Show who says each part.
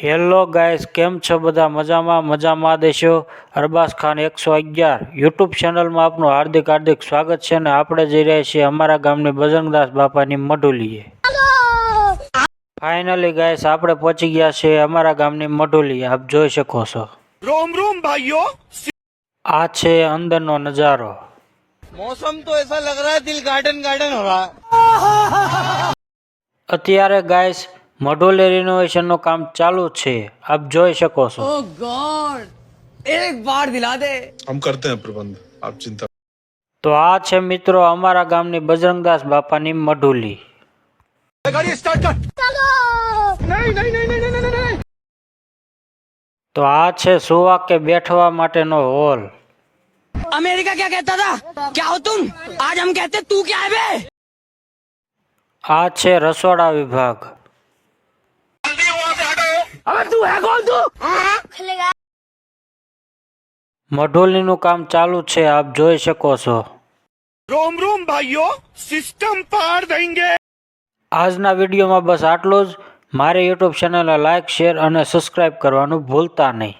Speaker 1: Hello guys, કેમ છો બધા? મજામાં દેશો. અરબાઝ ખાન 111 યુટ્યુબ ચેનલમાં આપનું હાર્દિક સ્વાગત છે ને આપણે જઈ રહ્યા છીએ અમારા ગામની બજરંગદાસ બાપાની મઢુલીએ. ફાઇનલી ગાઈસ, આપણે પહોંચી ગયા છે અમારા ગામની મઢુલીએ. આપ જોઈ શકો છો.
Speaker 2: रोम रोम भाइयों,
Speaker 1: આ છે અંદરનો નજારો.
Speaker 2: मौसम तो ऐसा लग रहा है दिल गार्डन गार्डन हो रहा.
Speaker 1: અત્યારે ગાઈસ મઢુલી રિનોવેશન નું કામ ચાલુ છે. આપ જોઈ શકો છો.
Speaker 3: ओह गॉड, एक बार दिला दे.
Speaker 4: हम करते हैं प्रबंध, आप चिंता.
Speaker 1: તો આ છે મિત્રો અમારા ગામની બજરંગદાસ બાપાની મઢુલી.
Speaker 2: गाड़ी स्टार्ट कर. नहीं नहीं नहीं नहीं नहीं नहीं.
Speaker 1: તો આ છે સુવા કે બેઠવા માટેનો હોલ.
Speaker 3: अमेरिका क्या कहता था? क्या हो तुम? आज हम कहते तू क्या है बे?
Speaker 1: આ છે રસોડા વિભાગ.
Speaker 3: अबे तू है कौन तू?
Speaker 1: મઢુલીનું કામ ચાલુ છે. આપ જોઈ શકો છો.
Speaker 2: रोम रोम भाइयों, सिस्टम पार देंगे.
Speaker 1: આજના વિડીયોમાં બસ આટલું જ. મારી યુટ્યુબ ચેનલને લાઇક, શેર અને સબસ્ક્રાઇબ કરવાનું ભૂલતા નહીં.